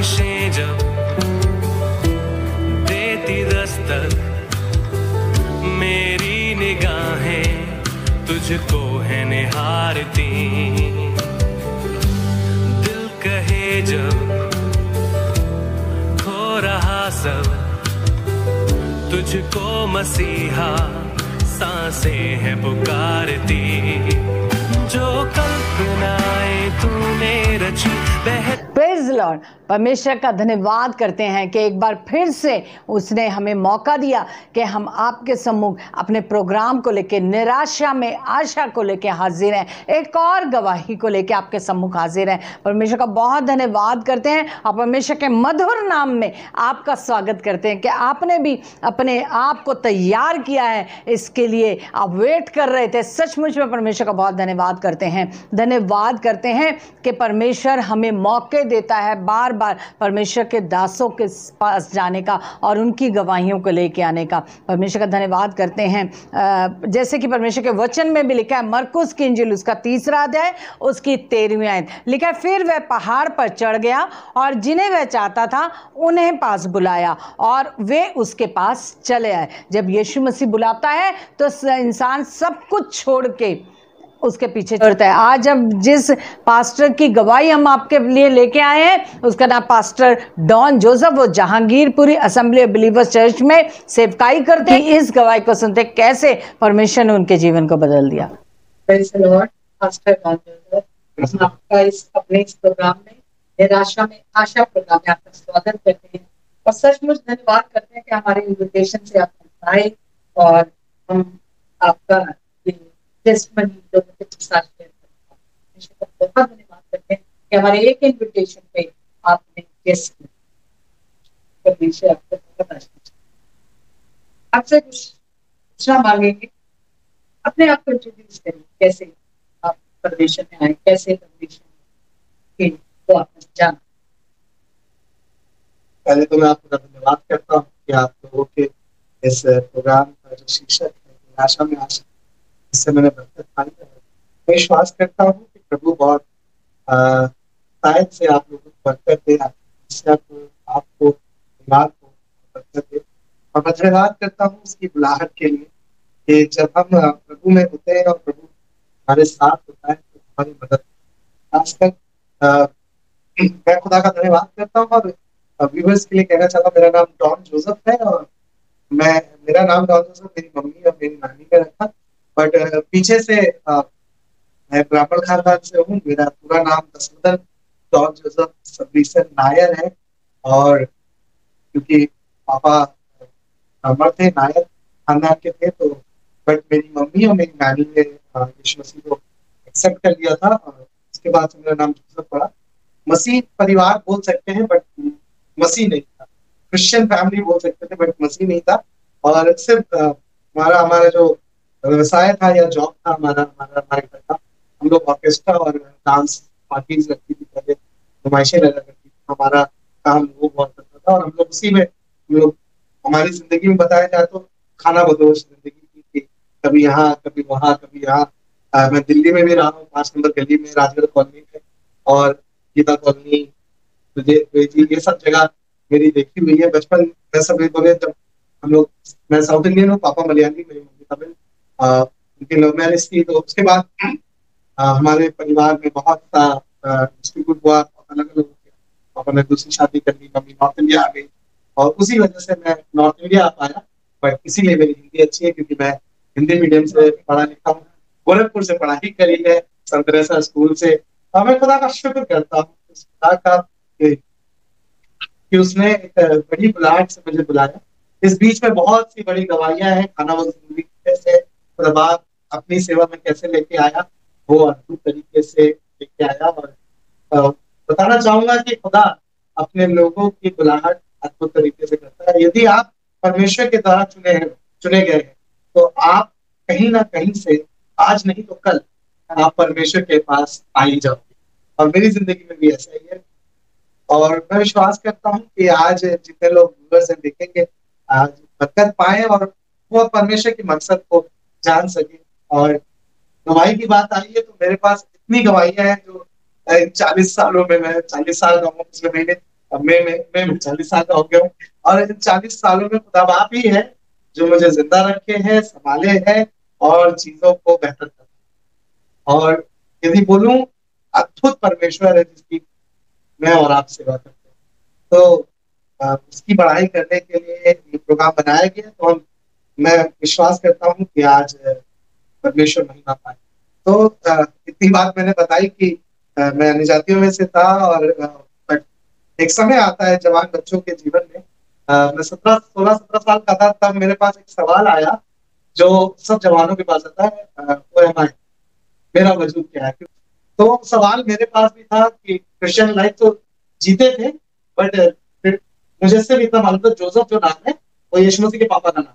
ख्वाहिशें जब देती दस्तक, मेरी निगाहें तुझको है निहारती। दिल कहे जब खो रहा सब, तुझको मसीहा सांसें है पुकारती। जो कल्पनाएं तूने रची प्रेज़ द लॉर्ड। परमेश्वर का धन्यवाद करते हैं कि एक बार फिर से उसने हमें मौका दिया कि हम आपके सम्मुख अपने प्रोग्राम को लेके निराशा में आशा को लेके हाजिर हैं, एक और गवाही को लेके आपके सम्मुख हाजिर हैं। परमेश्वर का बहुत धन्यवाद करते हैं और परमेश्वर के मधुर नाम में आपका स्वागत करते हैं कि आपने भी अपने आप को तैयार किया है, इसके लिए आप वेट कर रहे थे। सचमुच में परमेश्वर का बहुत धन्यवाद करते हैं। धन्यवाद करते हैं कि परमेश्वर हमें मौके देता है बार बार परमेश्वर के दासों के पास जाने का और उनकी गवाहियों को लेके आने का। परमेश्वर का धन्यवाद करते हैं। जैसे कि परमेश्वर के वचन में भी लिखा है, मरकुस की इंजील उसका 3 अध्याय उसकी 13वीं आयत लिखा है, फिर वह पहाड़ पर चढ़ गया और जिन्हें वह चाहता था उन्हें पास बुलाया और वे उसके पास चले आए। जब यीशु मसीह बुलाता है तो इंसान सब कुछ छोड़ के उसके पीछे चढ़ता है। आज अब जिस पास्टर की गवाही हम आपके लिए लेके आए हैं उसका नाम पास्टर डॉन जोसेफ, वो Jahangirpuri assembly of believers church में सेवकाई करते हैं। इस गवाही को सुनते कैसे परमेश्वर ने उनके जीवन को बदल दिया। Praise the Lord. Pastor Don Joseph आपका अपने इस प्रोग्राम में, निराशा में आशा प्रोग्राम में आपका स्वागत करते हैं और सचमुच धन्यवाद करते हैं कि हमारे इन्विटेशन से आप आए और हम आपका टेस्टमनी लोगों के साथ शेयर करते हैं। बहुत धन्यवाद करते हैं कि हमारे एक इन्विटेशन पे आपने गेस्ट किया। परमेश्वर आपको बहुत आशीष। आपसे कुछ पूछना मांगेंगे, अपने आप को इंट्रोड्यूस करें, कैसे आप परमेश्वर में आए, कैसे परमेश्वर को आपने जाना। पहले तो मैं आपका धन्यवाद करता हूँ कि आप लोगों के इस प्रोग्राम का जो शीर्षक है निराशा में आशा, इससे मैंने बरकत पाई है। मैं विश्वास करता हूँ कि प्रभु बहुत शायद से आप लोगों को बरकत दे, आपको परिवार को बरकत दे। और मैं धन्यवाद करता हूँ उसकी बुलाहट के लिए कि जब हम प्रभु में होते हैं और प्रभु हमारे साथ होता है तो हमारी मदद खासकर मैं खुदा का धन्यवाद करता हूँ। और व्यूअर्स के लिए कहना चाहता हूँ, मेरा नाम डॉन जोसेफ है और मेरा नाम डॉन जोसेफ मेरी मम्मी और मेरी नानी का रखा, बट पीछे से मैं ब्राह्मण खानदान से हूँ। मेरा पूरा नाम दसमदन डॉन जोसेफ सबरीसन नायर है और क्योंकि पापा ब्राह्मण थे, नायर खानदान के थे, तो बट मेरी मम्मी और मेरी नानी ने यीशु मसीह को एक्सेप्ट कर लिया था और उसके बाद से मेरा नाम जोसेफ पड़ा। मसीह परिवार बोल सकते हैं बट मसीह नहीं था, क्रिश्चियन फैमिली बोल सकते थे बट मसीह नहीं था। और सिर्फ हमारा जो व्यवसाय था या जॉब था हमारे घर का, हम लोग ऑर्केस्ट्रा और डांस पार्टीज रखती थी, पहले नुमाइशें लगा करती थी, हमारा काम वो बहुत करता था और हम लोग उसी में हम लोग हमारी जिंदगी में बताया जाए तो खाना बदोश जिंदगी थी, कभी यहाँ कभी वहाँ कभी यहाँ। मैं दिल्ली में भी रहा हूँ, 5 नंबर गली में राजगढ़ कॉलोनी में और गीता कॉलोनी, ये सब जगह मेरी देखी हुई है। बचपन में सब बोले जब हम लोग, मैं साउथ इंडियन हूँ, पापा मलयाली, मेरी मम्मी तमिल, उनकी लव मैरिज थी। तो उसके बाद हमारे परिवार में बहुत सा डिस्ट्रीब्यूट हुआ, अलग अलग हो गया। पापा ने दूसरी शादी कर ली, मम्मी नॉर्थ इंडिया आ गई और उसी वजह से मैं नॉर्थ इंडिया आ पाया। बट इसीलिए मेरी हिंदी अच्छी है क्योंकि मैं हिंदी मीडियम से पढ़ा लिखा हूँ, गोरखपुर से पढ़ाई करी है, संत तेरेसा स्कूल से। और मैं खुदा का शुक्र करता हूँ उस खुदा का कि उसने एक बड़ी बुलाहट से मुझे बुलाया। इस बीच में बहुत सी बड़ी गवाहियां हैं, खाना वो जिंदगी कैसे खुदा अपनी सेवा में कैसे लेके आया, वो अद्भुत तरीके से लेके आया। और बताना चाहूंगा कि खुदा अपने लोगों की बुलाहट अद्भुत तरीके से करता है। यदि आप परमेश्वर के द्वारा चुने गए हैं तो आप कहीं ना कहीं से आज नहीं तो कल आप परमेश्वर के पास आ ही जाओगे और मेरी जिंदगी में भी ऐसा ही है। और मैं विश्वास करता हूँ कि आज जितने लोग व्यूअर्स हैं देखेंगे आज बरकत पाए और वो परमेश्वर के मकसद को जान सके। और गवाही की बात आई है तो मेरे पास इतनी गवाहियां हैं जो 40 सालों में, मैं 40 साल का हूँ पिछले महीने, अब मैं 40 साल का हो गया हूँ, और इन 40 सालों में खुदा बाप ही है जो मुझे जिंदा रखे हैं, संभाले हैं और चीजों को बेहतर कर। और यदि बोलूं, अद्भुत परमेश्वर है जिसकी मैं और आप सेवा करते हैं। तो उसकी बढ़ाई करने के लिए ये प्रोग्राम बनाया गया। तो मैं विश्वास करता हूँ कि आज परमेश्वर महिमा पाए। तो इतनी बात मैंने बताई कि मैं अन्य जातियों में से था, और एक समय आता है जवान बच्चों के जीवन में, मैं 16-17 साल का था, तब मेरे पास एक सवाल आया जो सब जवानों के पास आता है, वो है मेरा वजूद क्या है। तो सवाल मेरे पास भी था कि क्रिश्चियन लाइफ तो जीते थे, बट मुझे सिर्फ इतना मालूम था जोसेफ जो नाम है वो यीशु मसीह के पापा का नाम।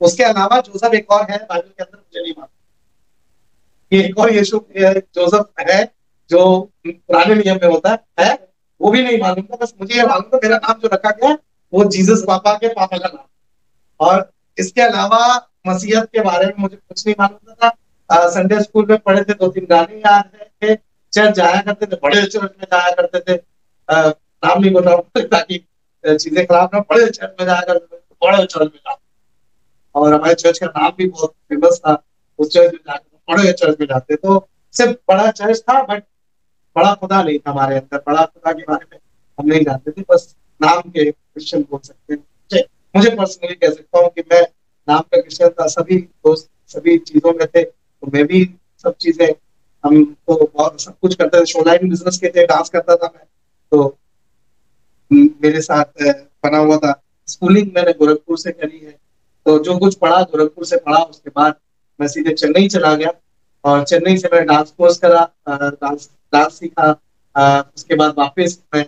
उसके अलावा जोसेफ एक और है बाइबल के अंदर, मुझे नहीं मालूम। ये एक और यीशु जोसेफ है जो पुराने नियम में होता है, वो भी नहीं मालूम था। बस मुझे ये मालूम था मेरा नाम जो रखा गया वो जीसस पापा के पापा का नाम। और इसके अलावा मसीहत के बारे में मुझे कुछ नहीं मालूम था। संडे स्कूल में पढ़े थे, 2-3 गाने याद है, चर्च जाया करते थे, बड़े चर्च में जाया करते थे। नाम नहीं बताऊं ताकि चीजें खराब ना, बड़े चर्च में जाया करते थे, बड़े चर्च में जाते। और हमारे चर्च का नाम भी बहुत फेमस था, उस चर्च में जाकर बड़े चर्च में जाते। तो सिर्फ बड़ा चर्च था, बट बड़ा खुदा नहीं था हमारे अंदर। बड़ा खुदा के बारे में हम नहीं जानते थे, बस नाम के क्रिश्चियन बोल सकते हैं। मुझे पर्सनली कह सकता हूँ कि मैं नाम का क्रिश्चियन था। सभी दोस्त सभी चीजों में थे, तो मैं भी सब चीजें, हम तो बहुत सब कुछ करते थे। शोलाइन बिजनेस के थे, डांस करता था मैं, तो मेरे साथ बना हुआ था। स्कूलिंग मैंने गोरखपुर से करी है, तो जो कुछ पढ़ा गोरखपुर से पढ़ा। उसके बाद मैं सीधे चेन्नई चला गया, और चेन्नई से मैंने डांस कोर्स करा, डांस सीखा। उसके बाद वापस मैं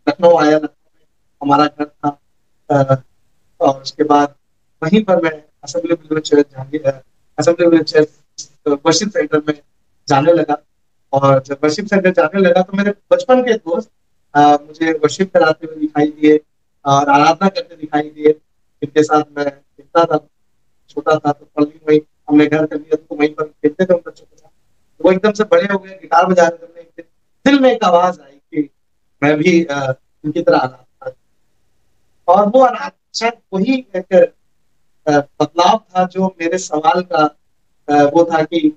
लखनऊ आया, लखनऊ में हमारा घर था। और उसके बाद वहीं पर मैं असेंबली चर्च वर्शिप सेंटर में जाने लगा। और जब वर्शिप सेंटर जाने लगा तो मेरे बचपन के दोस्त मुझे वर्शिप कराते हुए दिखाई दिए और आराधना करते दिखाई दिए। इनके साथ मैं खेलता था, छोटा था तो पढ़ वही हमने घर कर लिया, तो वहीं पर खेलते थे उन बच्चों के साथ। तो वो एकदम से बड़े हो गए, गिटार बजा रहे थे। एक दिल में एक आवाज आई कि मैं भी उनकी तरह आराधना। और वो शायद वही एक बदलाव था जो मेरे सवाल का वो था कि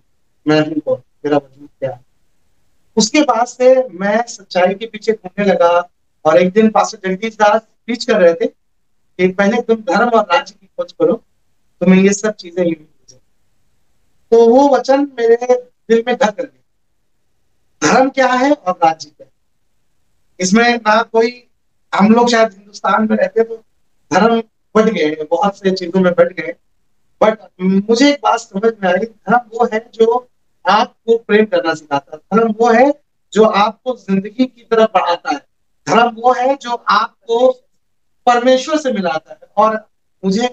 मैं हूं कौन, मेरा वजूद क्या है। उसके बाद से मैं सच्चाई के पीछे घूमने लगा। और एक दिन पास्टर जगदीश दास स्पीच कर रहे थे कि पहले तुम धर्म और राज्य की खोज करो, तुम्हें ये सब चीजें ही मिलेंगी। तो वो वचन मेरे दिल में घर कर गया। धर्म क्या है और राज्य क्या है, इसमें ना कोई, हम लोग शायद हिंदुस्तान में रहते तो धर्म बढ़ गए, बहुत से चीजों में बढ़ गए। बट मुझे एक बात समझ में आई, धर्म वो है जो आपको प्रेम करना सिखाता है। धर्म वो है जो आपको जिंदगी की तरफ बढ़ाता है। धर्म वो है जो आपको परमेश्वर से मिलाता है। और मुझे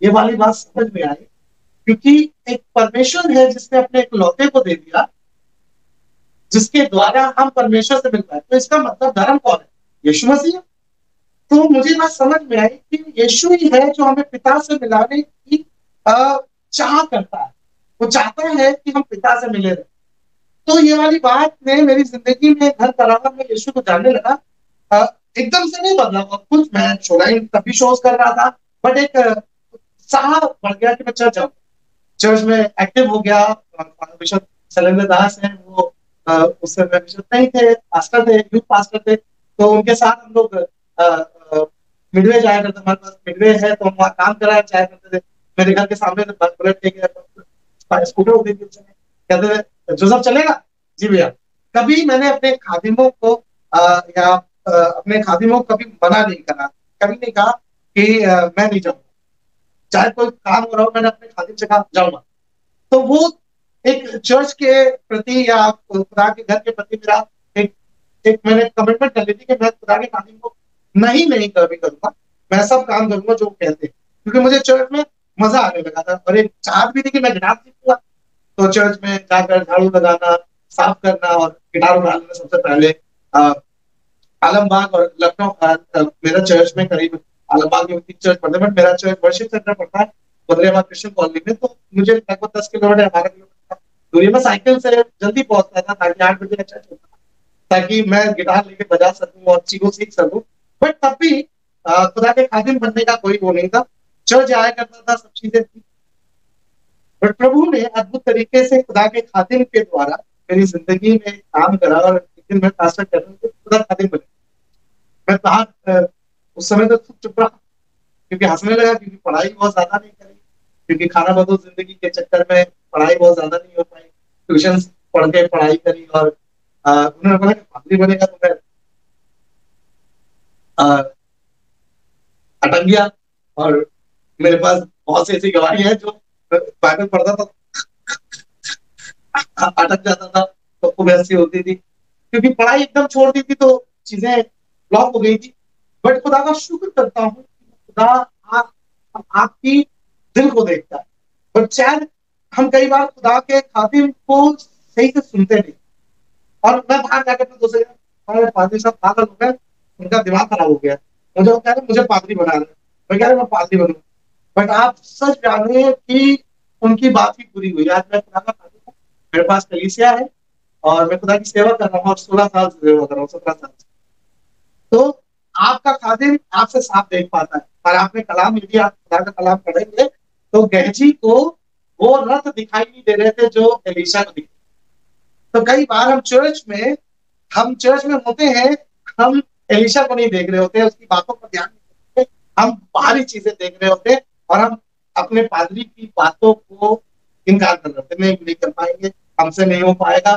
ये वाली बात समझ में आई, क्योंकि एक परमेश्वर है जिसने अपने एक लौते को दे दिया, जिसके द्वारा हम परमेश्वर से मिल पाए। तो इसका मतलब धर्म कौन है? यीशु मसीह। तो मुझे बात समझ में आई कि यीशु ही है जो हमें पिता से मिलाने की चाह करता है। वो चाहता है कि हम पिता से मिले रहे। तो ये वाली बात ने मेरी जिंदगी में घर करार में यीशु को जानने लगा। एकदम से नहीं बदला, और कुछ मैं शोलाइन तभी शोज कर रहा था, बट एक उत्साह बढ़ गया कि मैं चर्च जाऊँ। चर्च में एक्टिव हो गया। बिशप शैलेंद्र दास हैं, वो उस समय बिशप नहीं थे, पास्टर थे, यूथ पास्टर थे। तो उनके साथ हम लोग मिडवे जाया करते। हमारे पास मिडवे है तो हम वहाँ काम कराया जाया करते थे। मेरे घर के सामने बुलेट लेके स्कूटर होती थी, कहते थे जोसेफ चलेगा? जी भैया। कभी मैंने अपने खादिमों को या अपने खादिमों को कभी मना नहीं करा, कभी नहीं कहा कि मैं नहीं जाऊंगा। चाहे कोई काम हो रहा हो, मैंने अपने खादिम से कहा जाऊंगा। तो वो एक चर्च के प्रति या खुदा के घर के प्रति मेरा एक मैंने कमिटमेंट कर ली थी कि मैं खुदा के खादिम को नहीं कभी करूंगा, मैं सब काम करूंगा जो कहते हैं। क्योंकि मुझे चर्च में मजा आने लगा था, और एक चाहत भी थी कि मैं गिटार सीखूंगा। तो चर्च में जाकर झाड़ू लगाना, साफ करना, और गिटार उठाने में सबसे पहले आलमबाग और लखनऊ, मेरा चर्च में करीब आलमबाग में 3 चर्च पड़ते हैं, बट मेरा चर्च वर्शिप सेंटर पड़ता है बद्रीनाथ क्रिश्चियन कॉलोनी में। तो मुझे लगभग 10 किलोमीटर 12 किलोमीटर दूरी में साइकिल से जल्दी पहुंचता था, ताकि 8 बजे चर्च होता था। ताकि मैं गिटार लेके बजा सकूं और चीजों सीख सकूं। बट तब भी खुदा के खादिम बनने का कोई वो नहीं था। चर्च आया करता था, सब चीजें थी। बट प्रभु ने अद्भुत तरीके से खुदा के खादिम के द्वारा मेरी जिंदगी में काम करा और एक दिन मैं पास्टर कर रहा हूँ, खुदा खादिम बने। मैं बाहर उस समय तो चुप रहा, क्योंकि हंसने लगा, क्योंकि पढ़ाई बहुत ज्यादा नहीं करी, क्योंकि खाना बदो जिंदगी के चक्कर में पढ़ाई बहुत ज्यादा नहीं हो पाई। ट्यूशन पढ़ के पढ़ाई करी और उन्होंने बोला कि पादरी बनेगा, तो मैं अटक गया। और मेरे पास बहुत सी ऐसी गवाही है, जो बाइबल पढ़ता था अटक जाता था, तो खूब ऐसी होती थी, क्योंकि पढ़ाई एकदम छोड़ दी थी, तो चीजें ब्लॉक हो गई थी। बट खुदा का शुक्र करता हूँ, खुदा आपकी दिल को देखता है। और शायद हम कई बार खुदा के खातिम को सही से सुनते नहीं। और मैं बाहर जाकर अपने दोस्त से, पादरी साहब पागल हो गए, उनका दिमाग खराब हो गया, मुझे वो कह रहे मुझे पादरी बना रहे, मैं कह रहा मैं पादरी बनूं। बट आप सच जानिए कि उनकी बात ही पूरी हुई। आज मैं खुदा का खातिम हूं, मेरे पास कलीसिया है और मैं खुदा की सेवा कर रहा हूँ, और 16 साल से सेवा कर रहा हूँ, 17 साल से। तो आपका खादिम आपसे साफ देख पाता है। और आपने कलाम, यदि आप खुदा का कलाम पढ़ेंगे, तो गहजी को वो रथ दिखाई नहीं दे रहे थे जो एलीशा को दिखे। तो कई बार हम चर्च में होते हैं, हम एलीशा को नहीं देख रहे होते, उसकी बातों पर ध्यान नहीं देते, हम बाहरी चीजें देख रहे होते, और हम अपने पादरी की बातों को इनकार कर रहे होते, नहीं कर पाएंगे, हमसे नहीं हो पाएगा।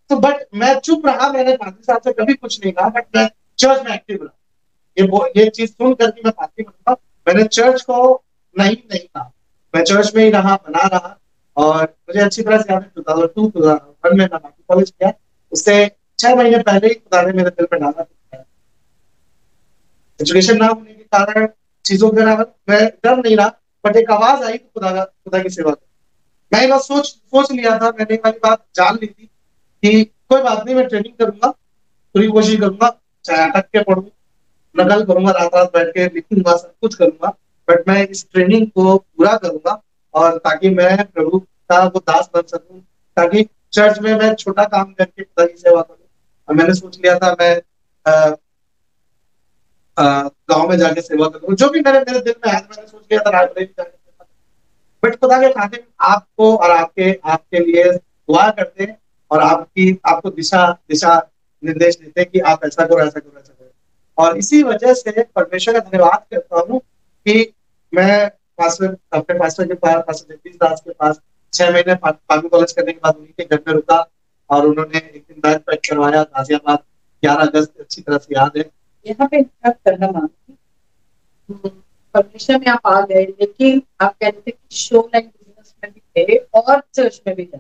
तो बट मैं चुप रहा, मैंने पादरी साहब से कभी कुछ नहीं कहा, बट मैं चर्च में एक्टिव रहा। ये चीज सुन करके मैं पादरी बना, मैंने चर्च को नहीं कहा, मैं चर्च में ही रहा, बना रहा। और मुझे अच्छी तरह से याद है 2002-2001 में मैं बाकी कॉलेज किया, उससे 6 महीने पहले ही खुदा ने मेरे दिल में डाला। एजुकेशन ना होने के कारण चीजों के मैं डर नहीं रहा, बट एक आवाज आई खुदा की सेवा कर। मैं बस सोच लिया था, मैंने वाली बात जान ली थी कि कोई बात नहीं, मैं ट्रेनिंग करूंगा, पूरी कोशिश करूंगा, चाहे अटक के पढ़ूं, नकल करूंगा, रात बैठ के लिखूंगा, सब कुछ करूंगा, बट मैं इस ट्रेनिंग को पूरा करूंगा, और ताकि मैं प्रभु का वो दास बन सकूं, ताकि चर्च में मैं छोटा काम करके खुदा की सेवा करूं। और मैंने सोच लिया था मैं गांव में जाके सेवा करूं, जो भी मेरे दिल में आया, मैंने सोच लिया था राजबरेली जाके सेवा करूं। बट खुदा के खातिर आपको और आपके लिए दुआ करते हैं, और आपको दिशा निर्देश देते हैं कि आप ऐसा करो, ऐसा करो, ऐसा करो। और इसी वजह से परमेश्वर का धन्यवाद करता हूँ कि मैं अपने पास्टर के पास, पास्टर जगदीश दास के पास 6 महीने पागल कॉलेज करने के बाद उन्हीं के घर में रुका, और उन्होंने एक दिन बैग पैक करवाया गाजियाबाद, 11 अगस्त अच्छी तरह से याद है। यहाँ पे करना मांगती, परमेश्वर में आप आ गए, लेकिन आप कहते थे कि शो लाइन बिजनेस में भी थे और चर्च में भी थे,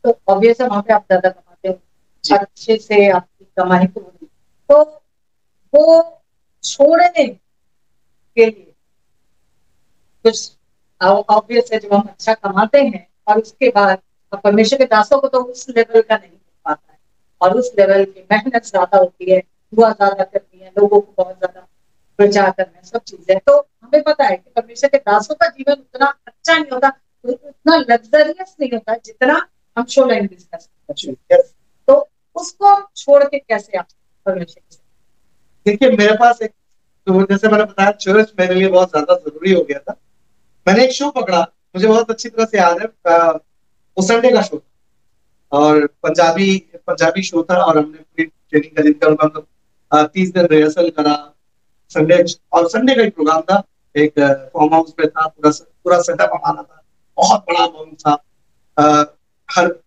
तो ऑब्वियस है वहां पे आप ज्यादा कमाते हो, अच्छे से आपकी कमाई को, तो वो छोड़ने के लिए कुछ ऑब्वियस है, जब हम अच्छा कमाते हैं और उसके बाद परमेश्वर के दासों को तो उस लेवल का नहीं मिल पाता है, और उस लेवल की मेहनत ज्यादा होती है, दुआ ज्यादा करनी है, लोगों को बहुत ज्यादा प्रचार करना है, सब चीजें। तो हमें पता है कि परमेश्वर के दासों का जीवन उतना अच्छा नहीं होता, उतना लग्जरियस नहीं होता जितना हम शो लाइन बिजनेस करते हैं। तो उसको छोड़ के कैसे आप परमेश्वर के? देखिए, मेरे पास एक, तो जैसे मैंने बताया, चर्च मेरे लिए बहुत ज्यादा जरूरी हो गया था। मैंने एक शो पकड़ा, मुझे बहुत अच्छी तरह से याद है, वो संडे का शो था, और पंजाबी शो था, और हमने पूरी ट्रेनिंग करी थी, हम लोग 30 दिन रिहर्सल करा, संडे का एक प्रोग्राम था, एक फार्म हाउस पे था, पूरा सेटअप हमारा था, बहुत बड़ा अमाउंट था,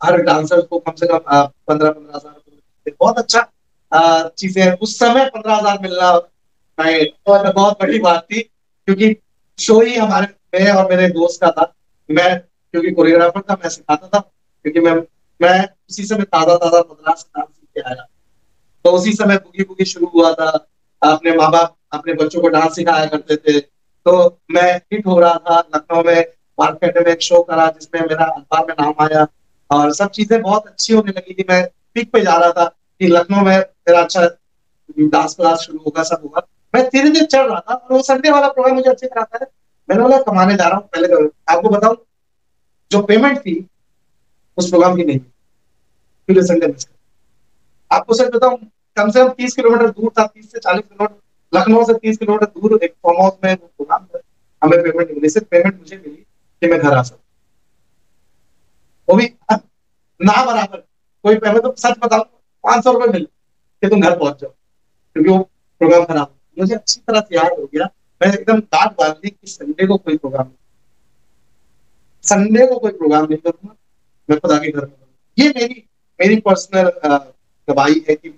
हर डांसर को कम से कम 15-15 हजार, बहुत अच्छा चीजें। उस समय 15,000 मिलना बहुत बड़ी बात थी, क्योंकि शो ही मैं और मेरे दोस्त का था। मैं क्योंकि कोरियोग्राफर था, मैं सिखाता था, क्योंकि मैं उसी समय ताजा मद्रास से डांस सीख के आया, तो उसी समय बुगी शुरू हुआ था। अपने माँ बाप अपने बच्चों को डांस सिखाया करते थे, तो मैं हिट हो रहा था। लखनऊ में मार्केट में एक शो करा, जिसमें मेरा अखबार में नाम आया, और सब चीजें बहुत अच्छी होने लगी थी। मैं पीक पे जा रहा था कि लखनऊ में मेरा अच्छा डांस क्लास शुरू होगा, सब होगा। मैं धीरे धीरे चल रहा था, और वो संडे वाला प्रोग्राम मुझे अच्छे कराता है। मैंने बोला कमाने जा रहा हूँ, पहले आपको बताऊं, जो पेमेंट थी उस प्रोग्राम की नहीं, क्योंकि संडे मिस। आपको सच बताऊं, कम से कम 30 किलोमीटर दूर था, 30 से 40 किलोमीटर, लखनऊ से 30 किलोमीटर दूर एक फार्म हाउस में वो प्रोग्राम था। हमें पेमेंट मिली, सिर्फ पेमेंट मुझे मिली कि मैं घर आ सकूं, वो भी ना बराबर कोई पेमेंट। तो सच बताऊं, 500 रुपये मिले कि तुम घर पहुंच जाओ, क्योंकि वो प्रोग्राम खराब हो। मुझे अच्छी तरह से याद हो गया, मैं एकदम दांत बांध ली कि संडे को कोई प्रोग्राम नहीं, संडे को कोई प्रोग्राम नहीं करूंगा, मैं खुदा के घर में करूंगा। ये मेरी मेरी पर्सनल गवाही है कि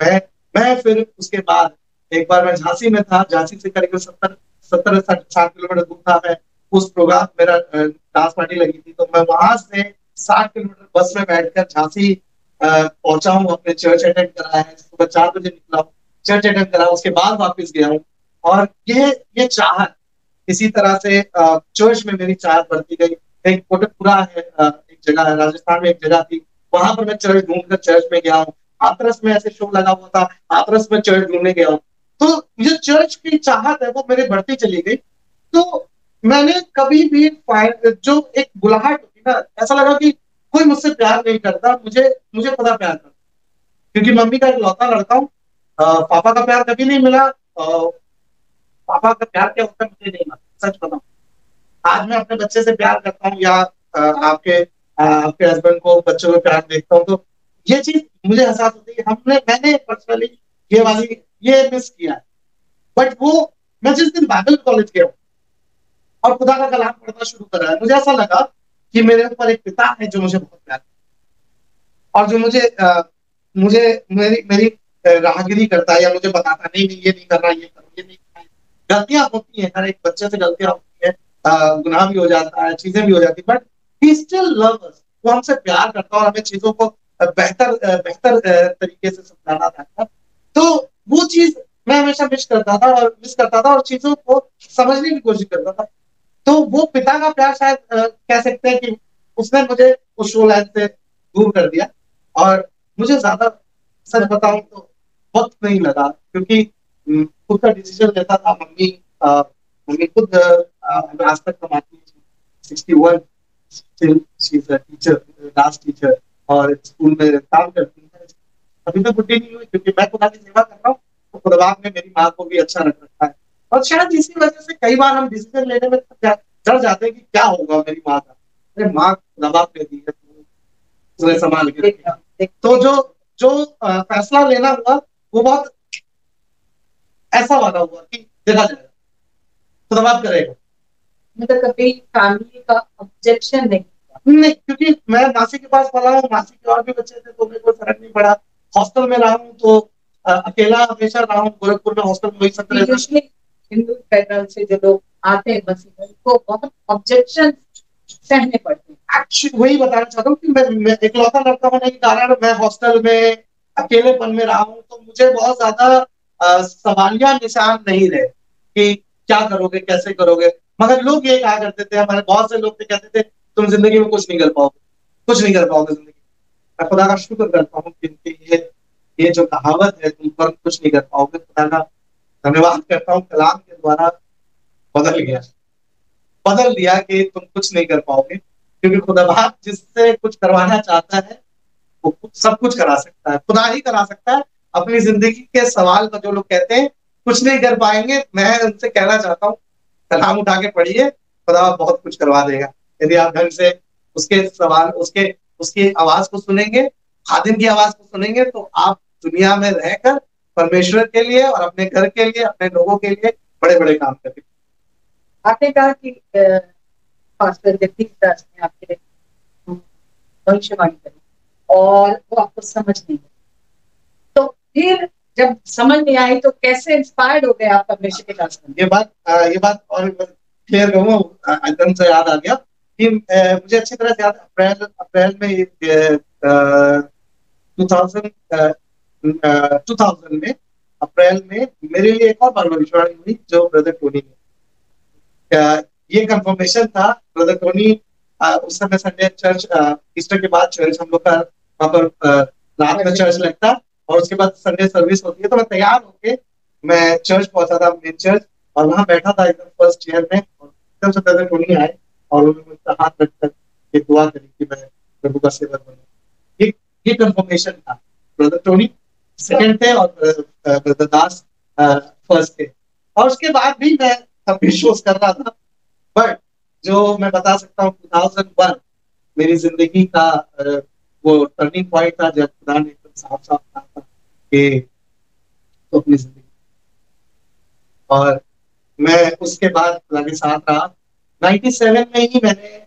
मैं फिर उसके बाद एक बार मैं झांसी में था, झांसी से करीब 70-60 किलोमीटर दूर था मैं। उस प्रोग्राम मेरा डांस पार्टी लगी थी, तो मैं वहां से 60 किलोमीटर बस में बैठकर झांसी पहुंचा हूँ, अपने चर्च अटेंड करा है, सुबह 4 बजे निकला हूँ, चर्च अटेंड करा, उसके बाद वापस गया हूँ। और ये चाहत इसी तरह से चर्च में मेरी चाहत बढ़ती गई। एक कोटकपुरा है, एक जगह है राजस्थान में, एक जगह थी, वहां पर मैं चर्च ढूंढकर चर्च में गया हूँ। हाथरस में ऐसे शो लगा हुआ था, हाथरस में चर्च ढूंढने गया हूँ। तो जो चर्च की चाहत है वो मेरे बढ़ती चली गई। तो मैंने कभी भी जो एक बुलाहट होती ना, ऐसा लगा कि कोई मुझसे प्यार नहीं करता, मुझे मुझे खुदा प्यार करता, क्योंकि मम्मी का इकलौता लड़का हूँ। पापा का प्यार कभी नहीं मिला। पापा का प्यार क्या होता है मुझे नहीं मालूम, सच बताऊं। आज मैं अपने बच्चे से प्यार करता हूँ, या आपके हस्बैंड को बच्चों में प्यार देखता हूँ, तो ये चीज मुझे एहसास होती है कि मैंने पर्सनली ये मिस किया है। बट वो मैं जिस दिन बाइबल कॉलेज गया और खुदा का कलाम पढ़ना शुरू करा है, मुझे ऐसा लगा कि मेरे ऊपर एक पिता है जो मुझे बहुत प्यार करता है, और जो मुझे मेरी मेरी राहगिरी करता है, या मुझे बताता नहीं नहीं ये नहीं करना, ये करो, ये नहीं करना। गलतियां होती हैं, हर एक बच्चे से गलतियां होती हैं, गुनाह भी हो जाता है, चीजें भी हो जाती है, but he still love us. वो हमसे प्यार करता है और हमें चीजों को बेहतर बेहतर तरीके से समझाना चाहता है। तो वो चीज मैं हमेशा मिस करता था और चीजों को समझने की कोशिश करता था। तो वो पिता का प्यार शायद कह सकते हैं कि उसने मुझे उस शो लाइन से दूर कर दिया। और मुझे ज्यादा सच बताऊं तो वक्त नहीं लगा, क्योंकि खुद का डिसीजन लेता था। मम्मी खुद आज तक कमाती है, 61, still she is a teacher, dance teacher, और स्कूल में काम करती है। अभी तक बुढ़ी नहीं हुई, क्योंकि मैं खुदा की सेवा कर रहा हूँ, तो खुदा ने मेरी माँ को भी अच्छा रख रखा है। और शायद इसी वजह से कई बार हम डिसीजन लेने में डर जाते हैं कि क्या होगा मेरी माँ का। अरे माँ खुदा ने दी है, तुम्हें संभाल के रखेगा। तो जो जो फैसला लेना हुआ वो बहुत ऐसा वाला हुआ कि देखा जाएगा, खुदा बात करेगा। मतलब कभी फैमिली का ऑब्जेक्शन नहीं, क्योंकि मैं मासी के पास पढ़ा हूँ, मासी के और भी बच्चे थे, तो मेरे को फर्क नहीं पड़ा। हॉस्टल में रहा हूँ तो अकेला हमेशा रहा हूँ, गोरखपुर में हॉस्टल में वही 17 हिंदू बैकग्राउंड से जो लोग आते हैं मसीह में, उनको बहुत ऑब्जेक्शन सहने पड़ते हैं। एक्चुअली वही बताना चाहता हूँ कि मैं इकलौता लड़का होने के कारण मैं हॉस्टल में अकेलेपन में रहा हूँ, तो मुझे बहुत ज्यादा सवालिया निशान नहीं रहे कि क्या करोगे, कैसे करोगे। मगर लोग ये कहा करते थे, हमारे बहुत से लोग कहते थे तुम जिंदगी में कुछ नहीं कर पाओगे, कुछ नहीं कर पाओगे जिंदगी। मैं खुदा का शुक्र करता हूँ कि ये जो कहावत है तुम पर कुछ नहीं कर पाओगे, खुदा का धन्यवाद करता हूँ, कलाम के द्वारा बदल दिया कि तुम कुछ नहीं कर पाओगे, क्योंकि खुदा जिससे कुछ करवाना चाहता है वो सब कुछ करा सकता है। खुदा ही करा सकता है। अपनी जिंदगी के सवाल का जो लोग कहते हैं कुछ नहीं कर पाएंगे, मैं उनसे कहना चाहता हूँ कलाम उठा के पढ़िए, खुदा बहुत कुछ करवा देगा यदि आप ढंग से उसके सवाल उसकी आवाज को सुनेंगे, खादिम की आवाज को सुनेंगे, तो आप दुनिया में रहकर परमेश्वर के लिए और अपने घर के लिए, अपने लोगों के लिए बड़े बड़े काम करेंगे। आपने कहा कि पास्टर जगदीश दास ने आपके भविष्यवाणी करी और वो आपको समझ नहीं आई, तो फिर जब समझ नहीं आई तो कैसे इंस्पायर्ड हो गए आप परमेश्वर के दास में? ये बात और क्लियर करूँ, एकदम से याद आ गया कि मुझे अच्छी तरह से याद, अप्रैल में 2000 में अप्रैल में मेरे लिए एक और भविष्यवाणी हुई जो ब्रदर टोनी ने, ये कंफर्मेशन था। ब्रदर टोनी उस समय संडे चर्च, ईस्टर के बाद चर्च हम लोग का वहां पर रात में चर्च लगता, और उसके बाद संडे सर्विस होती है। तो मैं तैयार होके मैं चर्च पहुंचा था, मेन चर्च, और वहां बैठा था एकदम फर्स्ट चेयर में, और एकदम से ब्रदर टोनी आए और उन्होंने मुझसे हाथ रखकर ये दुआ करी कि मैं प्रभु का सेवक बनूं। ये कंफर्मेशन था। ब्रदर टोनी सेकंड थे और ब्रदर दास फर्स्ट थे। और उसके बाद भी मैं तब भी शोज कर रहा था, बट जो मैं बता सकता हूँ 2001 मेरी जिंदगी का वो टर्निंग पॉइंट था, जब खुदा ने एकदम साफ साफ कहा था कि तो अपनी जिंदगी, और मैं उसके बाद खुदा के साथ रहा। 97 में ही मैंने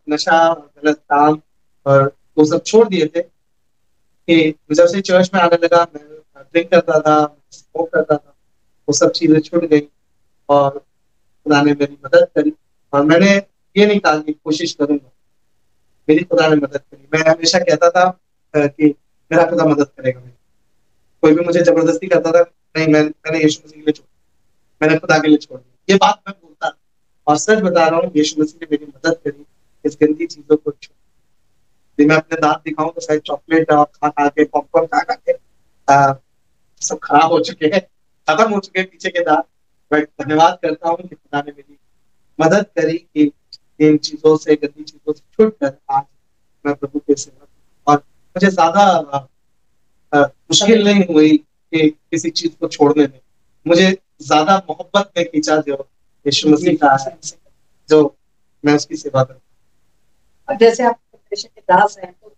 नशा और गलत काम और वो सब छोड़ दिए थे कि जब से चर्च में आने लगा, मैं ड्रिंक करता था, स्मोक करता था, वो सब चीजें छूट गई और खुदा ने मेरी मदद करी। और मैंने ये नहीं कहा कि कोशिश करूंगा, मेरी खुदा ने मदद करी। मैं हमेशा कहता था कि मेरा खुदा मदद करेगा। कोई भी मुझे जबरदस्ती करता था, नहीं, मैंने यीशु मसीह के लिए छोड़, मैंने खुदा के लिए छोड़ दिया, ये बात मैं बोलता था। और सच बता रहा हूँ, यीशु मसीह ने मेरी मदद करी इस गंदी चीजों को छोड़। मैं अपने दांत दिखाऊं तो शायद चॉकलेट और खा खा के, पॉपकॉर्न खा खा के सब खराब हो चुके हैं, खत्म हो चुके हैं पीछे के दांत। बट धन्यवाद करता हूँ कि खुदा ने मेरी मदद करी कि इन चीजों से, गंदी चीजों से छूटकर आज मैं प्रभु के सेवा, और मुझे ज्यादा मुश्किल नहीं हुई कि किसी चीज को छोड़ने में। मुझे ज्यादा मोहब्बत में खींचा जो यीशु मसीह का है, जो मैं उसकी सेवा करता हूँ। और जैसे आप परमेश्वर के दास हैं, तो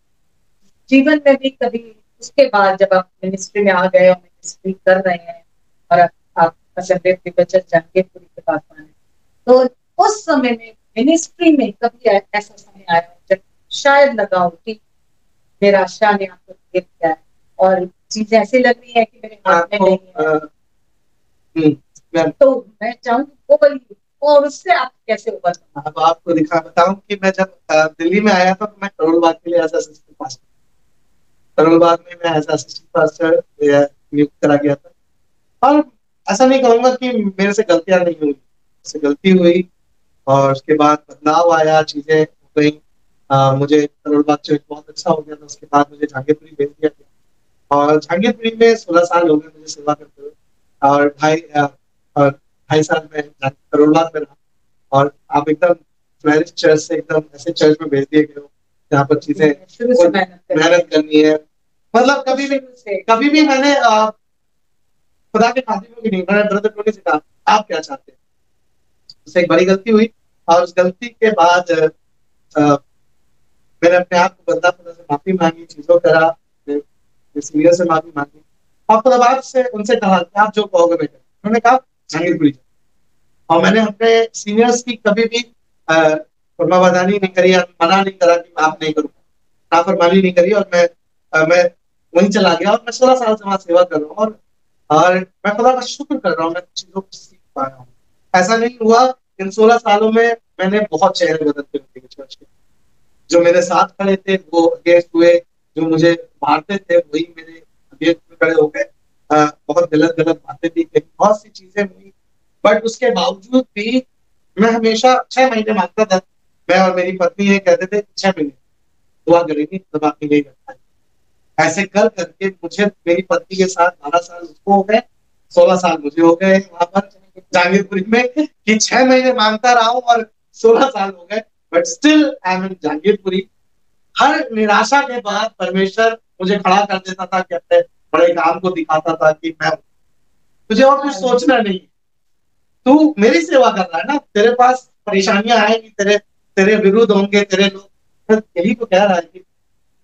जीवन में भी कभी उसके बाद जब आप मिनिस्ट्री में आ गए और मिनिस्ट्री कर रहे हैं और आप बचत जहांगीरपुरी के पास आए, तो उस समय में मिनिस्ट्री में कभी ऐसा समय आया जब शायद लगा हो कि निराशा ने आपको घेर किया है और चीज ऐसी लग रही है कि मेरे हाथ में नहीं है, तो मैं चाहूंगी वो बोलिए और उससे आप कैसे उबर। अब आपको बताऊं कि मैं जब दिल्ली में आया था तो मैं करोलबाग के लिए एज असिस्टेंट पास्टर, करोलबाग में मैं एज असिस्टेंट पास्टर नियुक्त करा गया था। और ऐसा नहीं कहूंगा कि मेरे से गलतियां नहीं हुई, मुझसे गलती हुई और उसके बाद बदलाव आया, चीजें हो गई। मुझे करोलबाग चर्च बहुत अच्छा हो गया था। उसके बाद मुझे जहांगीरपुरी भेज दिया गया और जहांगीरपुरी में 16 साल हो गए मुझे सेवा करते हुए, और 2.5 साल में करोलबाग में रहा। और आप एकदम फ्लरिश चर्च से एकदम ऐसे चर्च में भेज दिए गए हो जहाँ पर चीजें मेहनत करनी है। मतलब कभी भी मैंने खुदा के खातिर में भी नहीं, मैंने ब्रदर टोनी से कहा आप क्या चाहते हैं। उससे एक बड़ी गलती हुई और उस गलती के बाद मैंने अपने आप को बदला, खुदा से माफी मांगी, चीजों करा, सीनियर से माफी मांगी और खुदा बाद से उनसे कहा कि आप जो कहोगे बेटा। उन्होंने कहा जहांगीरपुरी। और मैंने अपने सीनियर्स की कभी भी फरमाबरदारी नहीं करी, मना नहीं करा कि आप नहीं करूंगा, नाफरमानी नहीं करी। और मैं वहीं चला गया और मैं 16 साल से वहां सेवा कर रहा हूँ और मैं खुदा का शुक्र कर रहा हूँ, मैं चीजों को सीख पा रहा हूँ। ऐसा नहीं हुआ, इन 16 सालों में मैंने बहुत चेहरे बदलते हुए चर्च के। जो मेरे साथ खड़े थे वो अगेंस्ट हुए, जो मुझे मारते थे वही मेरे अगेंस्ट खड़े हो गए। बहुत गलत बातें भी, बहुत सी चीजें हुई, बट उसके बावजूद भी मैं हमेशा 6 महीने मांगता था। मैं और मेरी पत्नी ये कहते थे 6 महीने दुआ करेंगे तब आपके लिए करता है। ऐसे कर करके मुझे, मेरी पत्नी के साथ 12 साल उसको हो गए, 16 साल मुझे हो गए वहां पर जहांगीरपुरी में, कि 6 महीने मांगता रहा हूं और 16 साल हो गए, बट स्टिल आई एम इन जहांगीरपुरी। हर निराशा के बाद परमेश्वर मुझे खड़ा कर देता था कि अपने बड़े काम को दिखाता था कि मैं, तुझे और कुछ सोचना नहीं, तू मेरी सेवा कर रहा है ना, तेरे पास परेशानियां आएंगी, तेरे विरुद्ध होंगे, तेरे लोग, यही तो कह रहा है कि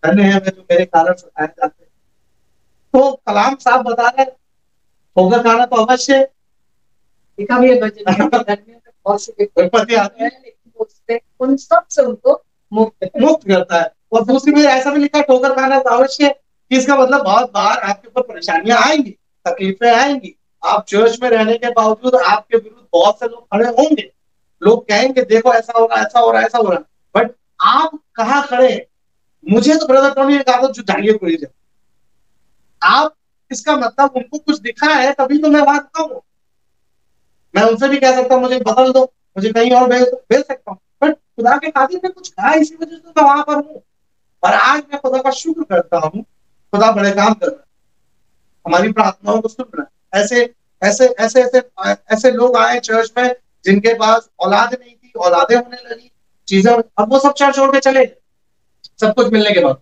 धन्य है वे जो मेरे कारण सताए जाते हैं। तो कलाम साहब बता रहे ठोकर खाना तो अवश्य लिखा भी है बहुत से विपत्ति आती है, लेकिन उन सब से उनको मुक्त करता है। और दूसरी में ऐसा भी लिखा ठोकर खाना तो अवश्य, कि इसका मतलब बहुत बार आपके ऊपर परेशानियां आएंगी, तकलीफें आएंगी। आप चर्च में रहने के बावजूद आपके विरुद्ध बहुत से लोग खड़े होंगे, लोग कहेंगे देखो ऐसा हो रहा, ऐसा हो रहा, ऐसा हो रहा, बट आप कहाँ खड़े हैं। मुझे तो ब्रदर टोनी ने कहा था जो जहांगीरपुरी जाए, आप, इसका मतलब उनको कुछ दिखा है तभी तो मैं वहां हूँ। मैं उनसे भी कह सकता हूँ मुझे बदल दो, मुझे कहीं और भेज सकता हूँ, बट खुदा के खातिर में कुछ कहा, इसी वजह से मैं वहां पर हूँ। और आज मैं खुदा का शुक्र करता हूँ, खुदा बड़े काम कर रहा है, हमारी प्रार्थनाओं को सुन रहा है। ऐसे लोग आए चर्च में जिनके पास औलाद नहीं थी, औलादे होने लगी, चीजें, अब वो सब चर्च छोड़ के चले सब कुछ मिलने के बाद।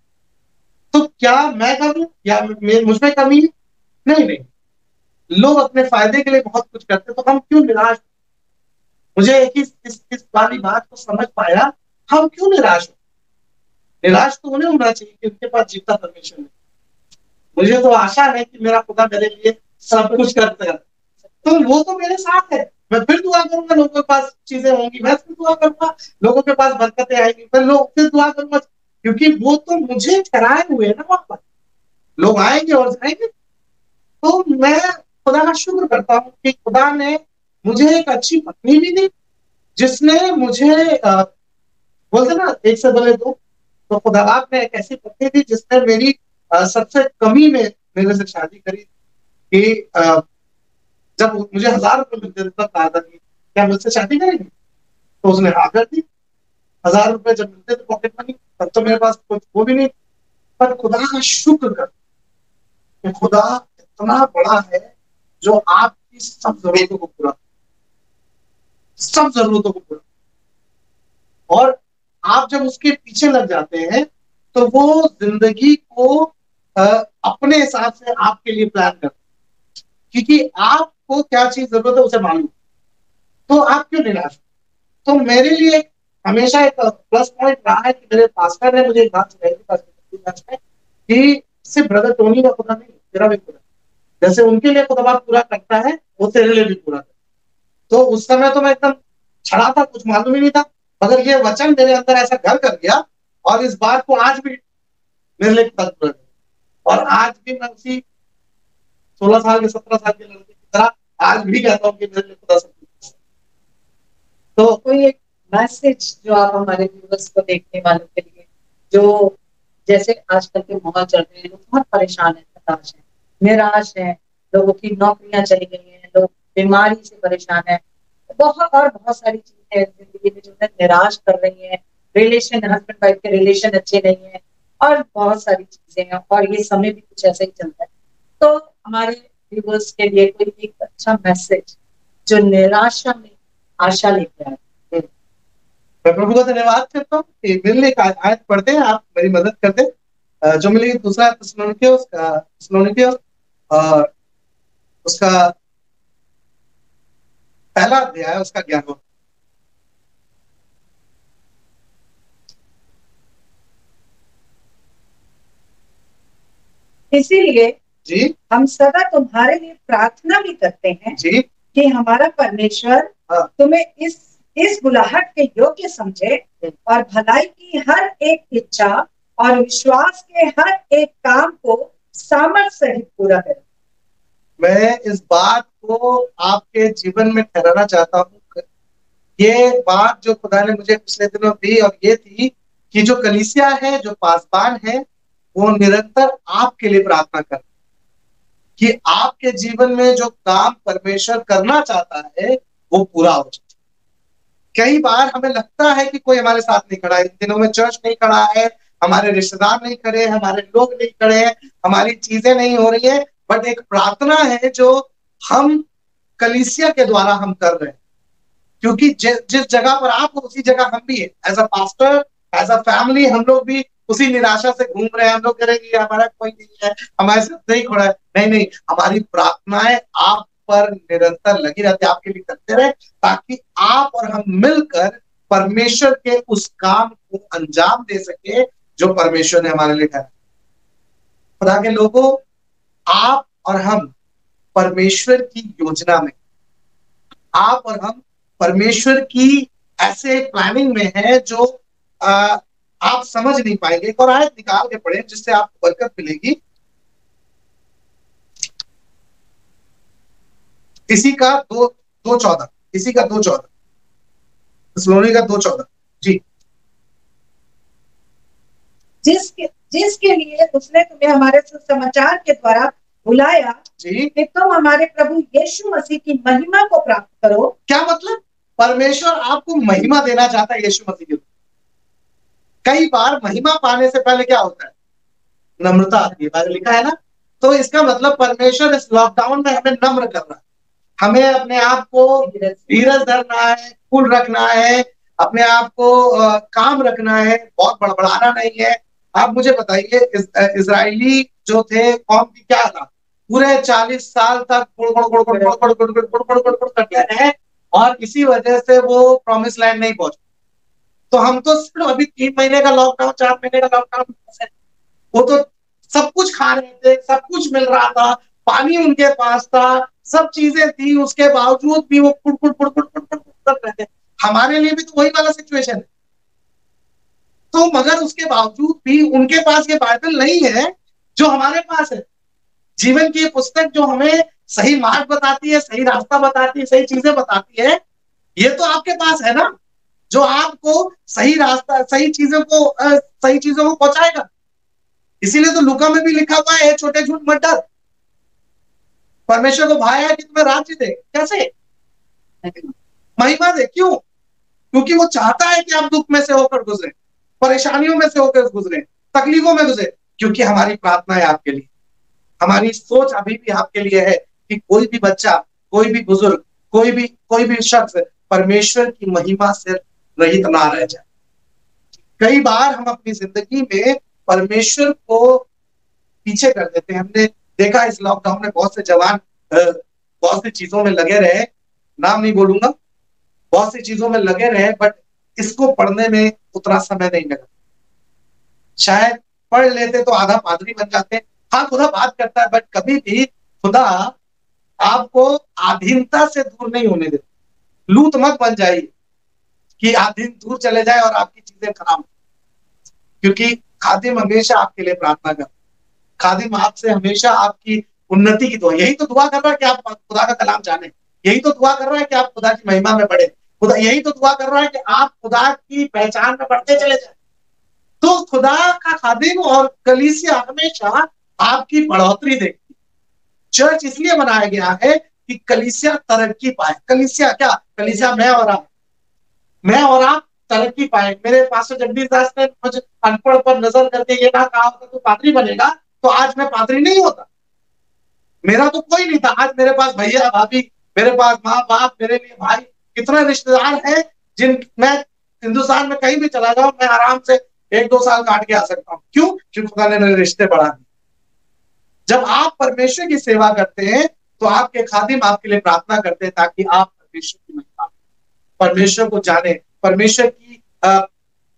तो क्या मैं करूं या मुझ में कमी है? नहीं नहीं, लोग अपने फायदे के लिए बहुत कुछ करते, तो हम क्यों निराश? मुझे एक ही इस वाली बात को समझ पाया, हम क्यों निराश हो? निराश तो उन्हें होना चाहिए कि उनके पास जीवता परमेश्वर है। मुझे तो आशा है कि मेरा खुदा मेरे लिए सब कुछ करता है, तो वो तो मेरे साथ है। मैं फिर दुआ करूंगा, लोगों के पास चीजें होंगी, मैं फिर दुआ करूंगा, लोगों के पास बरकतें आएंगी, फिर दुआ करूंगा, क्योंकि वो तो मुझे ठहराए हुए है ना वहां पर। लोग आएंगे और जाएंगे, तो मैं खुदा का शुक्र करता हूँ कि खुदा ने मुझे एक अच्छी पत्नी भी दी, जिसने मुझे बोलते ना एक से भले दो, तो खुदा बाप ने एक ऐसी पत्नी दी जिसने मेरी सबसे कमी में मेरे से शादी करी कि जब मुझे 1000 रुपये मिलते थे तब कहा था कि क्या मुझसे शादी करेंगे, तो उसने हाँ कर दी। 1000 रुपये जब मिलते थे पॉकेट मनी, तब तो मेरे पास कुछ वो भी नहीं, पर खुदा का शुक्र कर कि खुदा इतना बड़ा है जो आपकी सब जरूरतों को पूरा, सब जरूरतों को पूरा, और आप जब उसके पीछे लग जाते हैं तो वो जिंदगी को अपने हिसाब से आपके लिए प्लान करते हैं, क्योंकि आपको क्या चीज जरूरत है उसे मालूम, तो आप क्यों निराश? तो मेरे लिए हमेशा एक प्लस पॉइंट रहा है कि मेरे पास्टर ने मुझे एक बात सिखाई थी कि सिर्फ ब्रदर टोनी का खुदा नहीं, तेरा भी खुदा, जैसे उनके लिए खुदा पूरा करता है वो तेरे लिए भी पूरा करता है। तो उस समय तो मैं एकदम छड़ा था, कुछ मालूम ही नहीं था, मगर ये वचन मेरे अंदर ऐसा घर कर गया, और इस बात को आज भी मेरे लिए खुदा पूरा करता है। और आज भी मैं उसी 16 साल के 17 साल के लड़के की तरह आज भी कहता हूँ कि मेरे लिए खुदा सब कुछ। तो कोई एक मैसेज जो आप हमारे व्यूअर्स को देखने वालों के लिए, जो जैसे आजकल के माहौल चल रहे हैं, लोग बहुत परेशान है, हताश है, निराश है, लोगों की नौकरियां चली गई हैं, लोग बीमारी से परेशान है, बहुत सारी चीजें जिंदगी में जो है निराश कर रही है, रिलेशन, हस्बैंड वाइफ के रिलेशन अच्छे नहीं है, और बहुत सारी चीजें हैं, और ये समय भी कुछ ऐसा ही चलता है। तो हमारे व्यूअर्स के लिए कोई एक अच्छा मैसेज जो निराशा में आशा लेके आए। मैं प्रभु का धन्यवाद करता हूँ कि मेरे लिए एक आयत पढ़ते हैं, आप मेरी मदद करते, जो मिलेगी दूसरा थिस्सलुनीकियों और उसका पहला अध्याय उसका 11वां। इसीलिए जी हम सदा तुम्हारे लिए प्रार्थना भी करते हैं जी कि हमारा परमेश्वर तुम्हें इस बुलाहट के योग्य समझे और भलाई की हर एक इच्छा और विश्वास के हर एक काम को सामर्थ्य सहित पूरा करे। मैं इस बात को आपके जीवन में ठहराना चाहता हूँ। ये बात जो खुदा ने मुझे पिछले दिनों दी, और ये थी कि जो कलीसिया है, जो पासबान है, वो निरंतर आपके लिए प्रार्थना कर कि आपके जीवन में जो काम परमेश्वर करना चाहता है वो पूरा हो जाए। कई बार हमें लगता है कि कोई हमारे साथ नहीं खड़ा है, इन दिनों में चर्च नहीं खड़ा है, हमारे रिश्तेदार नहीं खड़े, हमारे लोग नहीं खड़े हैं, हमारी चीजें नहीं हो रही है, बट एक प्रार्थना है जो हम कलीसिया के द्वारा हम कर रहे हैं, क्योंकि जिस जगह पर आप हो उसी जगह हम भी है। As a pastor, as a family, हम लोग भी उसी निराशा से घूम रहे हैं। हम लोग करेंगे हमारा कोई नहीं है, हमारे साथ नहीं खड़ा है, नहीं, हमारी प्रार्थनाएं आप पर निरंतर लगी रहती है, आपके लिए करते रहे, ताकि आप और हम मिलकर परमेश्वर के उस काम को अंजाम दे सके जो परमेश्वर ने हमारे लिए कहा। खुदा के लोगों, आप और हम परमेश्वर की योजना में, आप और हम परमेश्वर की ऐसे प्लानिंग में है जो आप समझ नहीं पाएंगे। एक और आयत निकाल के पढ़े जिससे आपको बरकत मिलेगी। इसी का 2:14, इसी का 2:14, थिस्सलुनीकियों का 2:14 जी। जिसके लिए उसने तुम्हें हमारे सुसमाचार के द्वारा बुलाया जी कि तुम हमारे प्रभु यीशु मसीह की महिमा को प्राप्त करो। क्या मतलब? परमेश्वर आपको महिमा देना चाहता है यीशु मसीह के। कई बार महिमा पाने से पहले क्या होता है? नम्रता आती है, बाइबल लिखा है ना। तो इसका मतलब परमेश्वर इस लॉकडाउन में हमें नम्र करना है, हमें अपने आप को धीरज धरना है, कूल रखना है, अपने आप को काम रखना है, बहुत बड़बड़ाना नहीं है। आप मुझे बताइए, इजरायली जो थे कौम की क्या था? पूरे 40 साल तक गुड़गुड़ गुड़गुड़ गुड़गुड़ गुड़गुड़ गुड़गुड़ गुड़गुड़ करते रहे और इसी वजह से वो प्रॉमिस लैंड नहीं पहुंचे। तो हम तो सिर्फ अभी 3 महीने का लॉकडाउन, 4 महीने का लॉकडाउन, वो तो सब कुछ खा रहे थे, सब कुछ मिल रहा था, पानी उनके पास था, सब चीजें थी, उसके बावजूद भी वो कुड़कुड़ कुड़कुड़ कुड़कुड़ कर रहे थे। हमारे लिए भी तो वही वाला सिचुएशन है। तो मगर उसके बावजूद भी उनके पास ये बाइबल नहीं है जो हमारे पास है, जीवन की पुस्तक जो हमें सही मार्ग बताती है, सही रास्ता बताती है, सही चीजें बताती है। ये तो आपके पास है ना, जो आपको सही रास्ता, सही चीजों को पहुंचाएगा। इसीलिए तो लूका में भी लिखा हुआ है, छोटे झूठ मत डर, परमेश्वर को भाया है कि तुम्हें राज्य दे। कैसे? महिमा दे। क्यों? क्योंकि वो चाहता है कि आप दुख में से होकर गुजरे, परेशानियों में से होकर गुजरे, तकलीफों में गुजरे, क्योंकि हमारी प्रार्थना है आपके लिए, हमारी सोच अभी भी आपके लिए है कि कोई भी बच्चा, कोई भी बुजुर्ग, कोई भी शख्स परमेश्वर की महिमा से रहित ना रह जाए। कई बार हम अपनी जिंदगी में परमेश्वर को पीछे कर देते हैं। हमने देखा इस लॉकडाउन में बहुत से जवान बहुत सी चीजों में लगे रहे, नाम नहीं बोलूंगा, बहुत सी चीजों में लगे रहे, बट इसको पढ़ने में उतना समय नहीं लगा। शायद पढ़ लेते तो आधा पादरी बन जाते। हाँ, खुदा बात करता है, बट कभी भी खुदा आपको आधीनता से दूर नहीं होने देता। लूत मत बन जाइए कि आधीन दूर चले जाए और आपकी चीजें खराब हो, क्योंकि खादिम हमेशा आपके लिए प्रार्थना कर, खादिम आपसे हमेशा आपकी उन्नति की दुआ, यही तो दुआ कर रहा है कि आप खुदा का कलाम जाने, यही तो दुआ कर रहा है कि आप खुदा की महिमा में बढ़े, खुदा यही तो दुआ कर रहा है कि आप खुदा की पहचान में बढ़ते चले जाए। तो खुदा का खादिम और कलीसिया हमेशा आपकी बढ़ोतरी देखती। चर्च इसलिए बनाया गया है कि कलीसिया तरक्की पाए। कलीसिया क्या? कलीसिया मैं और आप तरक्की पाए। मेरे पास्टर जगदीश दास ने मुझे अनपढ़ पर नजर करके ये ना कहा होता तो पादरी बनेगा, तो आज मैं पादरी नहीं होता। मेरा तो कोई नहीं था, आज मेरे पास भैया भाभी, मेरे पास माँ बाप, मेरे लिए भाई, कितने रिश्तेदार हैं जिन मैं हिंदुस्तान में कहीं भी चला जाऊं मैं आराम से 1-2 साल काट के आ सकता हूँ। क्यों? क्योंकि खुदा ने मेरे रिश्ते बढ़ा दिए। जब आप परमेश्वर की सेवा करते हैं तो आपके खादिम आपके लिए प्रार्थना करते हैं ताकि आप परमेश्वर की महिमा, परमेश्वर को जाने, परमेश्वर की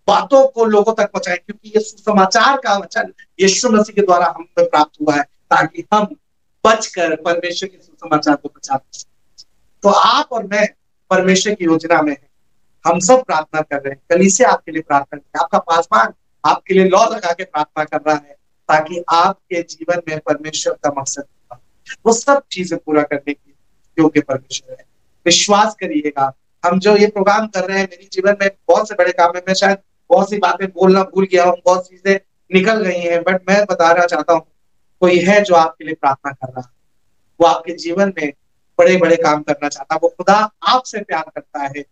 बातों को लोगों तक पहुंचाए, क्योंकि ये सुसमाचार का वचन यीशु मसीह के द्वारा हम पे प्राप्त हुआ है ताकि हम बचकर परमेश्वर के सुसमाचार को प्रचार कर सकें। तो आप और मैं परमेश्वर की योजना में है, हम सब प्रार्थना कर रहे हैं। कलीसिया आपके लिए प्रार्थना कर रही है, आपका पासवान आपके लिए लौ लगा के प्रार्थना कर रहा है ताकि आपके जीवन में परमेश्वर का मकसद वो सब चीजें पूरा करने की योग्य परमेश्वर है। विश्वास करिएगा, हम जो ये प्रोग्राम कर रहे हैं, मेरे जीवन में बहुत से बड़े काम है। मैं शायद बहुत सी बातें बोलना भूल गया हूँ, बहुत चीजें निकल गई हैं, बट मैं बताना चाहता हूँ कोई है जो आपके लिए प्रार्थना कर रहा है, वो आपके जीवन में बड़े बड़े काम करना चाहता है। वो खुदा आपसे प्यार करता है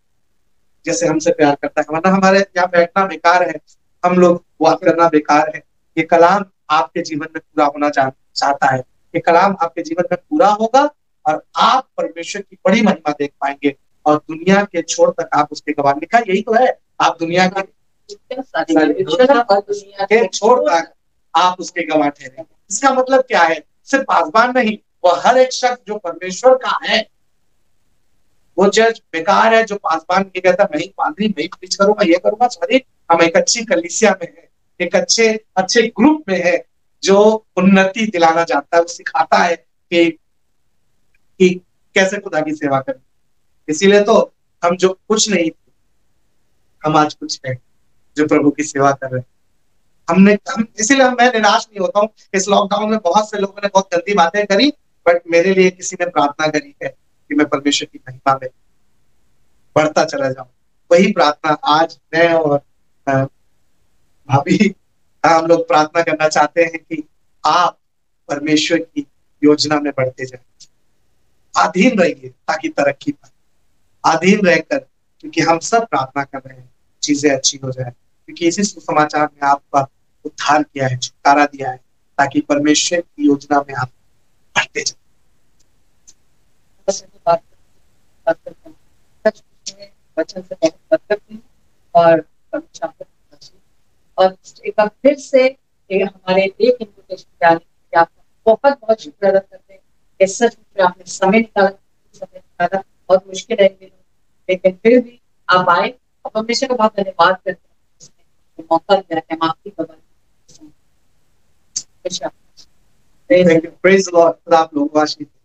जैसे हमसे प्यार करता है, वरना हमारे यहाँ बैठना बेकार है, हम लोग बात करना बेकार है। ये कलाम आपके जीवन में पूरा होना चाहता है। ये कलाम आपके जीवन में पूरा होगा और आप परमेश्वर की बड़ी महिमा देख पाएंगे और दुनिया के छोर तक आप उसके गवाह। लिखा यही तो है, आप दुनिया के छोर तक आप उसके गवाह ठहरे। इसका मतलब क्या है? सिर्फ पासवान नहीं, वो हर एक शख्स जो परमेश्वर का है। वो चर्च बेकार है जो पासवान के कहता मैं ही पादरी, मैं ही प्रीच करूंगा, ये करूंगा। सॉरी, हम एक अच्छी कलीसिया में है, एक अच्छे ग्रुप में है जो उन्नति दिलाना चाहता है। वो सिखाता है कि कैसे खुदा की सेवा करें। इसीलिए तो हम जो कुछ नहीं थे, हम आज कुछ है जो प्रभु की सेवा कर रहे हैं। इसीलिए मैं निराश नहीं होता हूँ। इस लॉकडाउन में बहुत से लोगों ने बहुत गंदी बातें करी, बट मेरे लिए किसी ने प्रार्थना करी है कि मैं परमेश्वर की महिमा में बढ़ता चला जाऊं। वही प्रार्थना आज मैं और भाभी हम लोग प्रार्थना करना चाहते हैं कि आप परमेश्वर की योजना में बढ़ते जाए। अधीन रहिए ताकि तरक्की पाए, अधीन रहकर, क्योंकि हम सब प्रार्थना कर रहे हैं चीजें अच्छी हो जाए, क्योंकि इसी सुसमाचार में आपका उद्धार किया है, छुटकारा दिया है, ताकि परमेश्वर की योजना में आप बढ़ते जाए। वचन से बहुत बरकत हुई और एक बार फिर से हमारे एक इन्विटेशन डालने के लिए आपका बहुत बहुत शुक्रिया अदा करते हैं। कि सच में आपने समय निकाला, बहुत मुश्किल है लेकिन फिर भी आप आए और परमेश्वर का बहुत धन्यवाद करते हैं, उसने मौका दिया है। हम आपकी बदल Thank you. Praise the Lord. खुदा आप लोगों को आशीष दे।